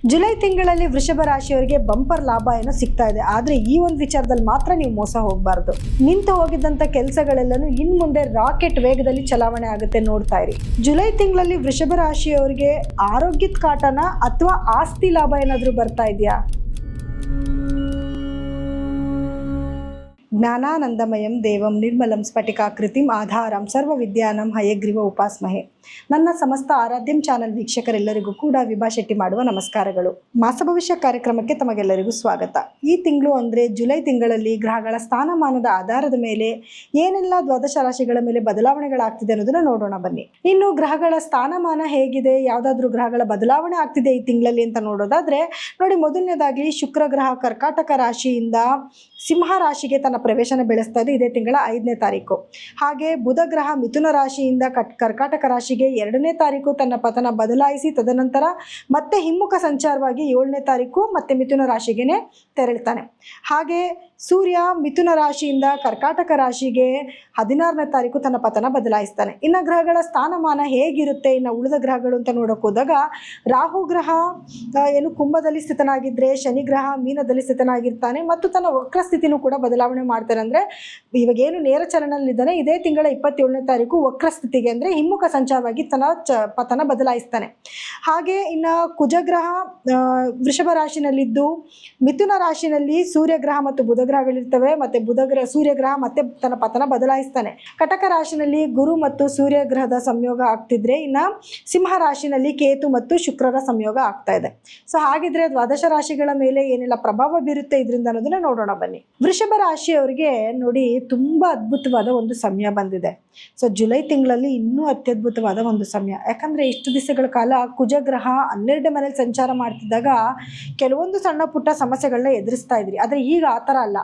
July ತಿಂಗಳಲ್ಲಿ ವೃಷಭ ರಾಶಿಯವರಿಗೆ ಬಂಪರ್ ಲಾಭ ಏನೋ ಸಿಗ್ತಾ ಇದೆ. ಆದರೆ ಈ ಒಂದು ವಿಚಾರದಲ್ಲಿ ಮಾತ್ರ ನೀವು ಮೋಸ ಹೋಗಬಾರ್ದು. ನಿಂತು ಹೋಗಿದ್ದಂಥ ಕೆಲಸಗಳೆಲ್ಲನೂ ಇನ್ನು ಮುಂದೆ ರಾಕೆಟ್ ವೇಗದಲ್ಲಿ ಚಲಾವಣೆ ಆಗುತ್ತೆ, ನೋಡ್ತಾ ಇರಿ. ಜುಲೈ ತಿಂಗಳಲ್ಲಿ ವೃಷಭ ರಾಶಿಯವರಿಗೆ ಆರೋಗ್ಯದ ಕಾಟನ ಅಥವಾ ಆಸ್ತಿ ಲಾಭ ಏನಾದರೂ ಬರ್ತಾ ಇದೆಯಾ? ಜ್ಞಾನಾನಂದಮಯಂ ದೇವಂ ನಿರ್ಮಲಂ ಸ್ಫಟಿಕಾಕೃತಿಂ ಆಧಾರಂ ಸರ್ವ ವಿದ್ಯಾನಂ ಹಯಗ್ರೀವ ಉಪಾಸ್ಮಹೆ. ನನ್ನ ಸಮಸ್ತ ಆರಾಧ್ಯಂ ಚಾನಲ್ ವೀಕ್ಷಕರೆಲ್ಲರಿಗೂ ಕೂಡ ವಿಭಾ ಶೆಟ್ಟಿ ಮಾಡುವ ನಮಸ್ಕಾರಗಳು. ಮಾಸ ಭವಿಷ್ಯ ಕಾರ್ಯಕ್ರಮಕ್ಕೆ ತಮಗೆಲ್ಲರಿಗೂ ಸ್ವಾಗತ. ಈ ತಿಂಗಳು ಅಂದರೆ ಜುಲೈ ತಿಂಗಳಲ್ಲಿ ಗ್ರಹಗಳ ಸ್ಥಾನಮಾನದ ಆಧಾರದ ಮೇಲೆ ಏನೆಲ್ಲ ದ್ವಾದಶ ರಾಶಿಗಳ ಮೇಲೆ ಬದಲಾವಣೆಗಳಾಗ್ತಿದೆ ಅನ್ನೋದನ್ನ ನೋಡೋಣ ಬನ್ನಿ. ಇನ್ನು ಗ್ರಹಗಳ ಸ್ಥಾನಮಾನ ಹೇಗಿದೆ, ಯಾವುದಾದ್ರೂ ಗ್ರಹಗಳ ಬದಲಾವಣೆ ಆಗ್ತಿದೆ ಈ ತಿಂಗಳಲ್ಲಿ ಅಂತ ನೋಡೋದಾದ್ರೆ ನೋಡಿ, ಮೊದಲನೇದಾಗಿ ಶುಕ್ರ ಗ್ರಹ ಕರ್ಕಾಟಕ ರಾಶಿಯಿಂದ ಸಿಂಹ ರಾಶಿಗೆ ತನ್ನ ಪ್ರವೇಶನ ಬೆಳೆಸ್ತಾ ಇದೆ ಇದೇ ತಿಂಗಳ 5ನೇ ತಾರೀಕು. ಹಾಗೆ ಬುಧ ಗ್ರಹ ಮಿಥುನ ರಾಶಿಯಿಂದ ಕರ್ಕಾಟಕ ರಾಶಿಗೆ 2ನೇ ತಾರೀಕು ತನ್ನ ಪತನ ಬದಲಾಯಿಸಿ ತದನಂತರ ಮತ್ತೆ ಹಿಮ್ಮುಖ ಸಂಚಾರವಾಗಿ 7ನೇ ತಾರೀಕು ಮತ್ತೆ ಮಿಥುನ ರಾಶಿಗೆ ತೆರಳ್ತಾನೆ. ಹಾಗೆ ಸೂರ್ಯ ಮಿಥುನ ರಾಶಿಯಿಂದ ಕರ್ಕಾಟಕ ರಾಶಿಗೆ 16ನೇ ತಾರೀಕು ತನ್ನ ಪತನ ಬದಲಾಯಿಸ್ತಾನೆ. ಇನ್ನು ಗ್ರಹಗಳ ಸ್ಥಾನಮಾನ ಹೇಗಿರುತ್ತೆ ಇನ್ನು ಉಳಿದ ಗ್ರಹಗಳು ಅಂತ ನೋಡೋಕೆ ಹೋದಾಗ, ರಾಹು ಗ್ರಹ ಏನು ಕುಂಭದಲ್ಲಿ ಸ್ಥಿತನಾಗಿದ್ದರೆ ಶನಿ ಗ್ರಹ ಮೀನದಲ್ಲಿ ಸ್ಥಿತನಾಗಿರ್ತಾನೆ ಮತ್ತು ತನ್ನ ವಕ್ರ ಸ್ಥಿತಿನೂ ಕೂಡ ಬದಲಾವಣೆ ಮಾಡ್ತಾನೆ. ಅಂದರೆ ಇವಾಗೇನು ನೇರ ಚಲನದಲ್ಲಿದ್ದಾನೆ ಇದೇ ತಿಂಗಳ 27ನೇ ತಾರೀಕು ವಕ್ರ ಸ್ಥಿತಿಗೆ ಅಂದರೆ ಹಿಮ್ಮುಖ ಸಂಚಾರವಾಗಿ ತನ್ನ ಪತನ ಬದಲಾಯಿಸ್ತಾನೆ. ಹಾಗೆ ಇನ್ನು ಕುಜಗ್ರಹ ವೃಷಭ ರಾಶಿನಲ್ಲಿದ್ದು ಮಿಥುನ ರಾಶಿನಲ್ಲಿ ಸೂರ್ಯ ಗ್ರಹ ಮತ್ತು ಬುಧ ಗ್ರಹಗಳಿರ್ತವೆ. ಮತ್ತು ಸೂರ್ಯ ಗ್ರಹ ಮತ್ತೆ ತನ್ನ ಪತನ ಬದಲಾಯಿಸ್ತಾನೆ. ಕಟಕ ರಾಶಿನಲ್ಲಿ ಗುರು ಮತ್ತು ಸೂರ್ಯ ಗ್ರಹದ ಸಂಯೋಗ ಆಗ್ತಿದ್ರೆ ಇನ್ನು ಸಿಂಹ ರಾಶಿನಲ್ಲಿ ಕೇತು ಮತ್ತು ಶುಕ್ರರ ಸಂಯೋಗ ಆಗ್ತಾ ಇದೆ. ಸೊ ಹಾಗಿದ್ರೆ ದ್ವಾದಶ ರಾಶಿಗಳ ಮೇಲೆ ಏನೆಲ್ಲ ಪ್ರಭಾವ ಬೀರುತ್ತೆ ಇದರಿಂದ ಅನ್ನೋದನ್ನ ನೋಡೋಣ ಬನ್ನಿ. ವೃಷಭ ರಾಶಿಯವರಿಗೆ ನೋಡಿ ತುಂಬಾ ಅದ್ಭುತವಾದ ಒಂದು ಸಮಯ ಬಂದಿದೆ. ಸೊ ಜುಲೈ ತಿಂಗಳಲ್ಲಿ ಇನ್ನೂ ಅತ್ಯದ್ಭುತವಾದ ಒಂದು ಸಮಯ. ಯಾಕಂದ್ರೆ ಇಷ್ಟು ದಿವಸಗಳ ಕಾಲ ಕುಜಗ್ರಹ 12ನೇ ಮನೇಲಿ ಸಂಚಾರ ಮಾಡ್ತಿದ್ದಾಗ ಕೆಲವೊಂದು ಸಣ್ಣ ಪುಟ್ಟ ಸಮಸ್ಯೆಗಳನ್ನ ಎದುರಿಸ್ತಾ ಇದ್ರಿ. ಆದರೆ ಈಗ ಆ ಥರ ಅಲ್ಲ.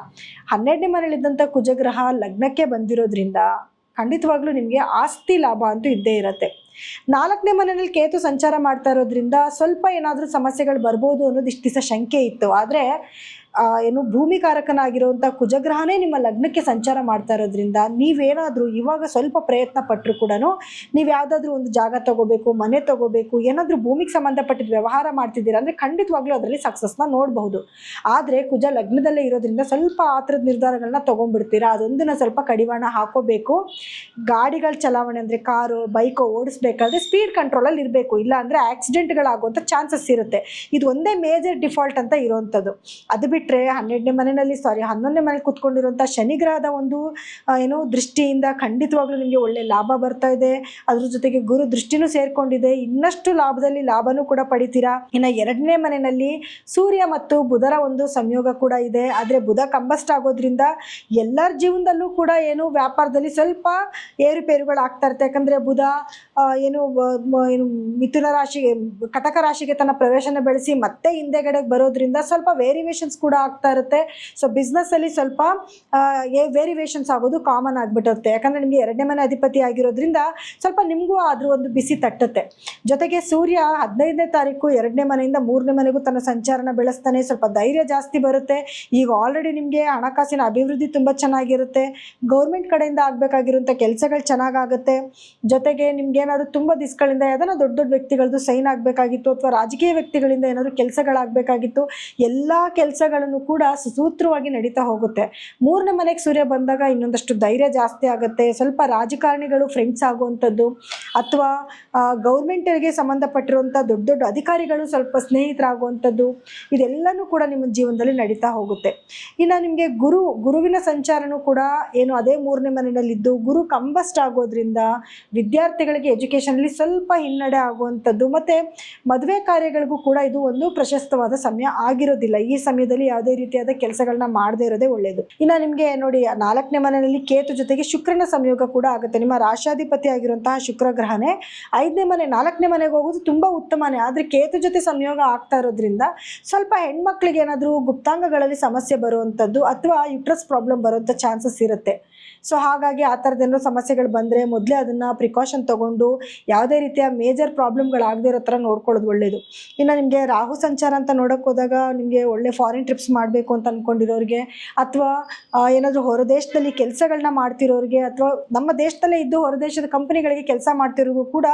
12ನೇ ಮನೇಲಿದ್ದಂಥ ಕುಜಗ್ರಹ ಲಗ್ನಕ್ಕೆ ಬಂದಿರೋದ್ರಿಂದ ಖಂಡಿತವಾಗ್ಲೂ ನಿಮಗೆ ಆಸ್ತಿ ಲಾಭ ಅಂತೂ ಇದ್ದೇ ಇರುತ್ತೆ. 4ನೇ ಮನೆಯಲ್ಲಿ ಕೇತು ಸಂಚಾರ ಮಾಡ್ತಾ ಇರೋದ್ರಿಂದ ಸ್ವಲ್ಪ ಏನಾದರೂ ಸಮಸ್ಯೆಗಳು ಬರ್ಬೋದು ಅನ್ನೋದು ಇಷ್ಟು ದಿವಸ ಶಂಕೆ ಇತ್ತು. ಆದರೆ ಏನು ಭೂಮಿಕಾರಕನಾಗಿರುವಂಥ ಕುಜಗ್ರಹನೇ ನಿಮ್ಮ ಲಗ್ನಕ್ಕೆ ಸಂಚಾರ ಮಾಡ್ತಾ ಇರೋದ್ರಿಂದ ನೀವೇನಾದರೂ ಇವಾಗ ಸ್ವಲ್ಪ ಪ್ರಯತ್ನ ಪಟ್ಟರು ಕೂಡ ನೀವು ಯಾವುದಾದ್ರೂ ಒಂದು ಜಾಗ ತಗೋಬೇಕು, ಮನೆ ತಗೋಬೇಕು, ಏನಾದರೂ ಭೂಮಿಗೆ ಸಂಬಂಧಪಟ್ಟಿದ್ದ ವ್ಯವಹಾರ ಮಾಡ್ತಿದ್ದೀರಾ ಅಂದರೆ ಖಂಡಿತವಾಗ್ಲೂ ಅದರಲ್ಲಿ ಸಕ್ಸಸ್ನ ನೋಡಬಹುದು. ಆದರೆ ಕುಜ ಲಗ್ನದಲ್ಲೇ ಇರೋದ್ರಿಂದ ಸ್ವಲ್ಪ ಆ ಥರದ ನಿರ್ಧಾರಗಳನ್ನ ತೊಗೊಂಡ್ಬಿಡ್ತೀರಾ. ಅದೊಂದನ್ನು ಸ್ವಲ್ಪ ಕಡಿವಾಣ ಹಾಕೋಬೇಕು. ಗಾಡಿಗಳ ಚಲಾವಣೆ ಅಂದರೆ ಕಾರು ಬೈಕು ಓಡಿಸ್ಬೇಕಾದ್ರೆ ಸ್ಪೀಡ್ ಕಂಟ್ರೋಲಲ್ಲಿ ಇರಬೇಕು. ಇಲ್ಲ ಅಂದರೆ ಆಕ್ಸಿಡೆಂಟ್ಗಳಾಗುವಂಥ ಚಾನ್ಸಸ್ ಇರುತ್ತೆ. ಇದು ಒಂದೇ ಮೇಜರ್ ಡಿಫಾಲ್ಟ್ ಅಂತ ಇರೋವಂಥದ್ದು. ಅದು ಬಿಟ್ಟರೆ 11ನೇ ಮನೇಲಿ ಕುತ್ಕೊಂಡಿರುವಂಥ ಶನಿ ಗ್ರಹದ ಒಂದು ಏನು ದೃಷ್ಟಿಯಿಂದ ಖಂಡಿತವಾಗ್ಲೂ ನಿಮಗೆ ಒಳ್ಳೆ ಲಾಭ ಬರ್ತಾ ಇದೆ. ಅದ್ರ ಜೊತೆಗೆ ಗುರು ದೃಷ್ಟಿನೂ ಸೇರ್ಕೊಂಡಿದೆ. ಇನ್ನಷ್ಟು ಲಾಭನೂ ಕೂಡ ಪಡಿತೀರಾ. ಇನ್ನು 2ನೇ ಮನೆಯಲ್ಲಿ ಸೂರ್ಯ ಮತ್ತು ಬುಧರ ಒಂದು ಸಂಯೋಗ ಕೂಡ ಇದೆ. ಆದರೆ ಬುಧ ಕಂಬಸ್ಟ್ ಆಗೋದ್ರಿಂದ ಎಲ್ಲರ ಜೀವನದಲ್ಲೂ ಕೂಡ ಏನು ವ್ಯಾಪಾರದಲ್ಲಿ ಸ್ವಲ್ಪ ಏರುಪೇರುಗಳು ಆಗ್ತಾ ಇರುತ್ತೆ. ಯಾಕಂದರೆ ಬುಧ ಏನು ಮಿಥುನ ರಾಶಿಗೆ ಕಟಕ ರಾಶಿಗೆ ತನ್ನ ಪ್ರವೇಶನ ಬೆಳೆಸಿ ಮತ್ತೆ ಹಿಂದೆಗಡೆಗೆ ಬರೋದ್ರಿಂದ ಸ್ವಲ್ಪ ವೇರಿಯೇಷನ್ಸ್ ಕೂಡ ಆಗ್ತಾ ಇರುತ್ತೆ. ಸೊ ಬಿಸ್ನೆಸ್ಸಲ್ಲಿ ಸ್ವಲ್ಪ ವೇರಿಯೇಷನ್ಸ್ ಆಗೋದು ಕಾಮನ್ ಆಗಿಬಿಟ್ಟಿರುತ್ತೆ. ಯಾಕಂದರೆ ನಿಮಗೆ 2ನೇ ಮನೆ ಅಧಿಪತಿ ಆಗಿರೋದ್ರಿಂದ ಸ್ವಲ್ಪ ನಿಮಗೂ ಆದರೂ ಒಂದು ಬಿಸಿ ತಟ್ಟುತ್ತೆ. ಜೊತೆಗೆ ಸೂರ್ಯ 15ನೇ ತಾರೀಕು 2ನೇ ಮನೆಯಿಂದ 3ನೇ ಮನೆಗೂ ತನ್ನ ಸಂಚಾರನ ಬೆಳೆಸ್ತಾನೆ. ಸ್ವಲ್ಪ ಧೈರ್ಯ ಜಾಸ್ತಿ ಬರುತ್ತೆ. ಈಗ ಆಲ್ರೆಡಿ ನಿಮಗೆ ಹಣಕಾಸಿನ ಅಭಿವೃದ್ಧಿ ತುಂಬ ಚೆನ್ನಾಗಿರುತ್ತೆ. ಗೌರ್ಮೆಂಟ್ ಕಡೆಯಿಂದ ಆಗಬೇಕಾಗಿರುವಂಥ ಕೆಲಸಗಳು ಚೆನ್ನಾಗಾಗುತ್ತೆ. ಜೊತೆಗೆ ನಿಮ್ಗೇನಾದರೂ ತುಂಬ ದಿವಸಗಳಿಂದ ಯಾವ್ದಾರ ದೊಡ್ಡ ವ್ಯಕ್ತಿಗಳದ್ದು ಸೈನ್ ಆಗಬೇಕಾಗಿತ್ತು ಅಥವಾ ರಾಜಕೀಯ ವ್ಯಕ್ತಿಗಳಿಂದ ಏನಾದರೂ ಕೆಲಸಗಳಾಗಬೇಕಾಗಿತ್ತು, ಎಲ್ಲ ಕೆಲಸಗಳನ್ನು ಕೂಡ ಸುಸೂತ್ರವಾಗಿ ನಡೀತಾ ಹೋಗುತ್ತೆ. 3ನೇ ಮನೆಗೆ ಸೂರ್ಯ ಬಂದಾಗ ಇನ್ನೊಂದಷ್ಟು ಧೈರ್ಯ ಜಾಸ್ತಿ ಆಗುತ್ತೆ. ಸ್ವಲ್ಪ ರಾಜಕಾರಣಿಗಳು ಫ್ರೆಂಡ್ಸ್ ಆಗುವಂಥದ್ದು ಅಥವಾ ಗೌರ್ಮೆಂಟಿಗೆ ಸಂಬಂಧಪಟ್ಟಿರುವಂಥ ದೊಡ್ಡ ಅಧಿಕಾರಿಗಳು ಸ್ವಲ್ಪ ಸ್ನೇಹಿತರಾಗುವಂಥದ್ದು, ಇದೆಲ್ಲನೂ ಕೂಡ ನಿಮ್ಮ ಜೀವನದಲ್ಲಿ ನಡೀತಾ ಹೋಗುತ್ತೆ. ಇನ್ನು ನಿಮಗೆ ಗುರುವಿನ ಸಂಚಾರನೂ ಕೂಡ ಏನು ಅದೇ 3ನೇ ಮನೆಯಲ್ಲಿದ್ದು ಗುರು ಕಂಬಸ್ಟ್ ಆಗೋದ್ರಿಂದ ವಿದ್ಯಾರ್ಥಿಗಳಿಗೆ ಎಜುಕೇಷನಲ್ಲಿ ಸ್ವಲ್ಪ ಹಿನ್ನಡೆ ಆಗುವಂಥದ್ದು ಮತ್ತು ಮದುವೆ ಕಾರ್ಯಗಳಿಗೂ ಕೂಡ ಇದು ಒಂದು ಪ್ರಶಸ್ತವಾದ ಸಮಯ ಆಗಿರೋದಿಲ್ಲ. ಈ ಸಮಯದಲ್ಲಿ ಯಾವುದೇ ರೀತಿಯಾದ ಕೆಲಸಗಳನ್ನ ಮಾಡದೇ ಇರೋದೇ ಒಳ್ಳೆಯದು. ಇನ್ನು ನಿಮಗೆ ನೋಡಿ 4ನೇ ಮನೆಯಲ್ಲಿ ಕೇತು ಜೊತೆಗೆ ಶುಕ್ರನ ಸಂಯೋಗ ಕೂಡ ಆಗುತ್ತೆ. ನಿಮ್ಮ ರಾಶಾಧಿಪತಿ ಆಗಿರುವಂತಹ ಶುಕ್ರ ಗ್ರಹನೇ 5ನೇ ಮನೆ 4ನೇ ಮನೆಗೆ ಹೋಗೋದು ತುಂಬ ಉತ್ತಮನೇ. ಆದರೆ ಕೇತು ಜೊತೆ ಸಂಯೋಗ ಆಗ್ತಾ ಇರೋದ್ರಿಂದ ಸ್ವಲ್ಪ ಹೆಣ್ಮಕ್ಳಿಗೆ ಏನಾದರೂ ಗುಪ್ತಾಂಗಗಳಲ್ಲಿ ಸಮಸ್ಯೆ ಬರುವಂಥದ್ದು ಅಥವಾ ಯುಟ್ರಸ್ ಪ್ರಾಬ್ಲಮ್ ಬರುವಂಥ ಚಾನ್ಸಸ್ ಇರುತ್ತೆ. ಸೊ ಹಾಗಾಗಿ ಆ ಥರದ್ದೇನೋ ಸಮಸ್ಯೆಗಳು ಬಂದರೆ ಮೊದಲೇ ಅದನ್ನು ಪ್ರಿಕಾಷನ್ ತೊಗೊಂಡು ಯಾವುದೇ ರೀತಿಯ ಮೇಜರ್ ಪ್ರಾಬ್ಲಮ್ಗಳಾಗದೇ ಇರೋ ಥರ ನೋಡ್ಕೊಳ್ಳೋದು ಒಳ್ಳೆಯದು. ಇನ್ನು ನಿಮಗೆ ರಾಹು ಸಂಚಾರ ಅಂತ ನೋಡೋಕೆ ಹೋದಾಗ ನಿಮಗೆ ಒಳ್ಳೆ ಫಾರಿನ್ ಟ್ರಿಪ್ಸ್ ಮಾಡಬೇಕು ಅಂತ ಅಂದ್ಕೊಂಡಿರೋರಿಗೆ, ಅಥವಾ ಏನಾದರೂ ಹೊರ ದೇಶದಲ್ಲಿ ಕೆಲಸಗಳನ್ನ ಮಾಡ್ತಿರೋರಿಗೆ, ಅಥವಾ ನಮ್ಮ ದೇಶದಲ್ಲೇ ಇದ್ದು ಹೊರ ದೇಶದ ಕಂಪನಿಗಳಿಗೆ ಕೆಲಸ ಮಾಡ್ತಿರೋರಿಗೂ ಕೂಡ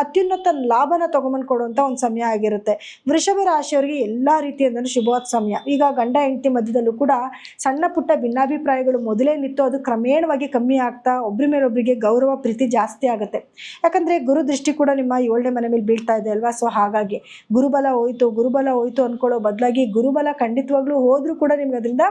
ಅತ್ಯುನ್ನತ ಲಾಭನ ತೊಗೊಂಬಂದು ಕೊಡುವಂಥ ಒಂದು ಸಮಯ ಆಗಿರುತ್ತೆ. ವೃಷಭ ರಾಶಿಯವರಿಗೆ ಎಲ್ಲ ರೀತಿಯಿಂದಲೂ ಶುಭವಾದ ಸಮಯ. ಈಗ ಗಂಡ ಹೆಂಡತಿ ಮಧ್ಯದಲ್ಲೂ ಕೂಡ ಸಣ್ಣ ಪುಟ್ಟ ಭಿನ್ನಾಭಿಪ್ರಾಯಗಳು ಮೊದಲೇ ನಿಂತು ಅದು ಕ್ರಮೇಣವಾಗಿ ಕಮ್ಮಿ ಆಗ್ತಾ ಒಬ್ಬರ ಮೇಲೊಬ್ಬರಿಗೆ ಗೌರವ ಪ್ರೀತಿ ಜಾಸ್ತಿ ಆಗುತ್ತೆ. ಯಾಕಂದರೆ ಗುರು ದೃಷ್ಟಿ ಕೂಡ ನಿಮ್ಮ 7ನೇ ಮನೆ ಮೇಲೆ ಬೀಳ್ತಾ ಇದೆ ಅಲ್ವಾ. ಸೊ ಹಾಗಾಗಿ ಗುರುಬಲ ಹೋಯ್ತು ಅಂದ್ಕೊಳ್ಳೋ ಬದಲಾಗಿ ಗುರುಬಲ ಖಂಡಿತವಾಗ್ಲೂ ಹೋದ್ರೂ ಕೂಡ ನಿಮ್ಗೆ ಅದರಿಂದ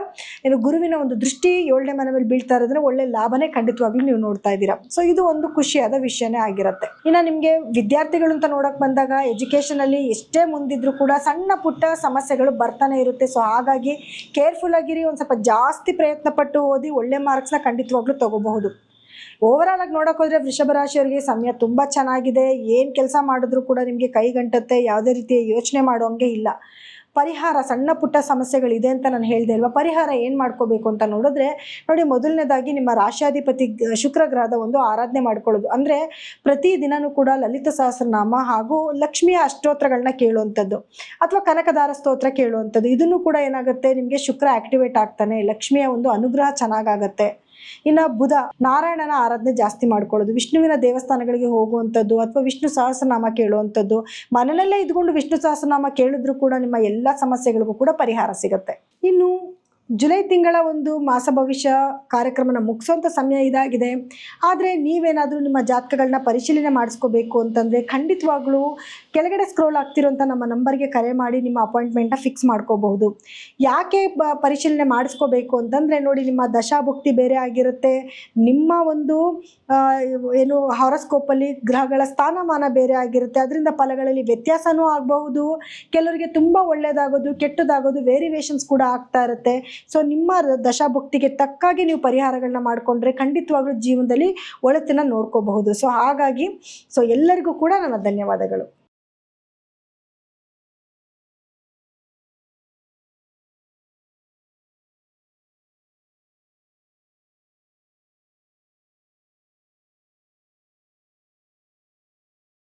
ಗುರುವಿನ ಒಂದು ದೃಷ್ಟಿ 7ನೇ ಮನೆ ಮೇಲೆ ಬೀಳ್ತಾ ಇರೋದ್ರೆ ಒಳ್ಳೆ ಲಾಭನೇ ಖಂಡಿತವಾಗ್ಲೂ ನೀವು ನೋಡ್ತಾ ಇದ್ದೀರಾ. ಸೊ ಇದು ಒಂದು ಖುಷಿಯಾದ ವಿಷಯನೇ ಆಗಿರುತ್ತೆ. ಇನ್ನು ನಿಮಗೆ ವಿದ್ಯಾರ್ಥಿಗಳು ಅಂತ ನೋಡಕ್ ಬಂದಾಗ ಎಜುಕೇಶನ್ ಅಲ್ಲಿ ಎಷ್ಟೇ ಮುಂದಿದ್ರು ಕೂಡ ಸಣ್ಣ ಪುಟ್ಟ ಸಮಸ್ಯೆಗಳು ಬರ್ತಾನೆ ಇರುತ್ತೆ. ಸೊ ಹಾಗಾಗಿ ಕೇರ್ಫುಲ್ ಆಗಿರಿ, ಒಂದು ಸ್ವಲ್ಪ ಜಾಸ್ತಿ ಪ್ರಯತ್ನ ಪಟ್ಟು ಓದಿ ಒಳ್ಳೆ ಮಾರ್ಕ್ಸ್ನ ಖಂಡಿತವಾಗ್ಲೂ ತಗೋಬಹುದು. ಓವರಾಲ್ ಆಗಿ ನೋಡೋಕೆ ಹೋದರೆ ವೃಷಭ ರಾಶಿಯವರಿಗೆ ಸಮಯ ತುಂಬ ಚೆನ್ನಾಗಿದೆ. ಏನು ಕೆಲಸ ಮಾಡಿದ್ರೂ ಕೂಡ ನಿಮಗೆ ಕೈಗಂಟತ್ತೆ, ಯಾವುದೇ ರೀತಿಯ ಯೋಚನೆ ಮಾಡೋಂಗೆ ಇಲ್ಲ. ಪರಿಹಾರ ಸಣ್ಣ ಪುಟ್ಟ ಸಮಸ್ಯೆಗಳಿದೆ ಅಂತ ನಾನು ಹೇಳಿದೆ ಅಲ್ವಾ. ಪರಿಹಾರ ಏನು ಮಾಡ್ಕೋಬೇಕು ಅಂತ ನೋಡಿದ್ರೆ ನೋಡಿ, ಮೊದಲನೇದಾಗಿ ನಿಮ್ಮ ರಾಶ್ಯಾಧಿಪತಿ ಶುಕ್ರ ಗ್ರಹದ ಒಂದು ಆರಾಧನೆ ಮಾಡ್ಕೊಳ್ಳೋದು. ಅಂದರೆ ಪ್ರತಿ ದಿನವೂ ಕೂಡ ಲಲಿತ ಸಹಸ್ರನಾಮ ಹಾಗೂ ಲಕ್ಷ್ಮಿಯ ಅಷ್ಟೋತ್ರಗಳನ್ನ ಕೇಳುವಂಥದ್ದು, ಅಥವಾ ಕನಕದಾರ ಸ್ತೋತ್ರ ಕೇಳುವಂಥದ್ದು. ಇದನ್ನು ಕೂಡ ಏನಾಗುತ್ತೆ, ನಿಮಗೆ ಶುಕ್ರ ಆಕ್ಟಿವೇಟ್ ಆಗ್ತಾನೆ, ಲಕ್ಷ್ಮಿಯ ಒಂದು ಅನುಗ್ರಹ ಚೆನ್ನಾಗಾಗತ್ತೆ. ಇನ್ನು ಬುಧ, ನಾರಾಯಣನ ಆರಾಧನೆ ಜಾಸ್ತಿ ಮಾಡ್ಕೊಳ್ಳೋದು, ವಿಷ್ಣುವಿನ ದೇವಸ್ಥಾನಗಳಿಗೆ ಹೋಗುವಂಥದ್ದು, ಅಥವಾ ವಿಷ್ಣು ಸಹಸ್ರನಾಮ ಕೇಳುವಂಥದ್ದು. ಮನೆಯಲ್ಲೇ ಇದ್ಕೊಂಡು ವಿಷ್ಣು ಸಹಸ್ರನಾಮ ಕೇಳಿದ್ರು ಕೂಡ ನಿಮ್ಮ ಎಲ್ಲ ಸಮಸ್ಯೆಗಳಿಗೂ ಕೂಡ ಪರಿಹಾರ ಸಿಗುತ್ತೆ. ಇನ್ನು ಜುಲೈ ತಿಂಗಳ ಒಂದು ಮಾಸ ಭವಿಷ್ಯ ಕಾರ್ಯಕ್ರಮನ ಮುಗಿಸೋಂಥ ಸಮಯ ಇದಾಗಿದೆ. ಆದರೆ ನೀವೇನಾದರೂ ನಿಮ್ಮ ಜಾತಕಗಳನ್ನ ಪರಿಶೀಲನೆ ಮಾಡಿಸ್ಕೋಬೇಕು ಅಂತಂದರೆ ಖಂಡಿತವಾಗ್ಲೂ ಕೆಳಗಡೆ ಸ್ಕ್ರೋಲ್ ಆಗ್ತಿರೋಂಥ ನಮ್ಮ ನಂಬರ್ಗೆ ಕರೆ ಮಾಡಿ ನಿಮ್ಮ ಅಪಾಯಿಂಟ್ಮೆಂಟ್ನ ಫಿಕ್ಸ್ ಮಾಡ್ಕೋಬಹುದು. ಯಾಕೆ ಪರಿಶೀಲನೆ ಮಾಡಿಸ್ಕೋಬೇಕು ಅಂತಂದರೆ ನೋಡಿ, ನಿಮ್ಮ ದಶಾಭುಕ್ತಿ ಬೇರೆ ಆಗಿರುತ್ತೆ, ನಿಮ್ಮ ಒಂದು ಏನು ಹಾರೋಸ್ಕೋಪಲ್ಲಿ ಗ್ರಹಗಳ ಸ್ಥಾನಮಾನ ಬೇರೆ ಆಗಿರುತ್ತೆ. ಅದರಿಂದ ಫಲಗಳಲ್ಲಿ ವ್ಯತ್ಯಾಸನೂ ಆಗಬಹುದು. ಕೆಲವರಿಗೆ ತುಂಬ ಒಳ್ಳೆಯದಾಗೋದು, ಕೆಟ್ಟದಾಗೋದು, ವೇರಿಯೇಷನ್ಸ್ ಕೂಡ ಆಗ್ತಾ ಇರುತ್ತೆ. ಸೊ ನಿಮ್ಮ ದಶಾಭುಕ್ತಿಗೆ ತಕ್ಕಾಗಿ ನೀವು ಪರಿಹಾರಗಳನ್ನ ಮಾಡಿಕೊಂಡ್ರೆ ಖಂಡಿತವಾಗ್ಲೂ ಜೀವನದಲ್ಲಿ ಒಳಿತನ್ನ ನೋಡ್ಕೋಬಹುದು. ಸೊ ಹಾಗಾಗಿ ಎಲ್ಲರಿಗೂ ಕೂಡ ನನ್ನ ಧನ್ಯವಾದಗಳು.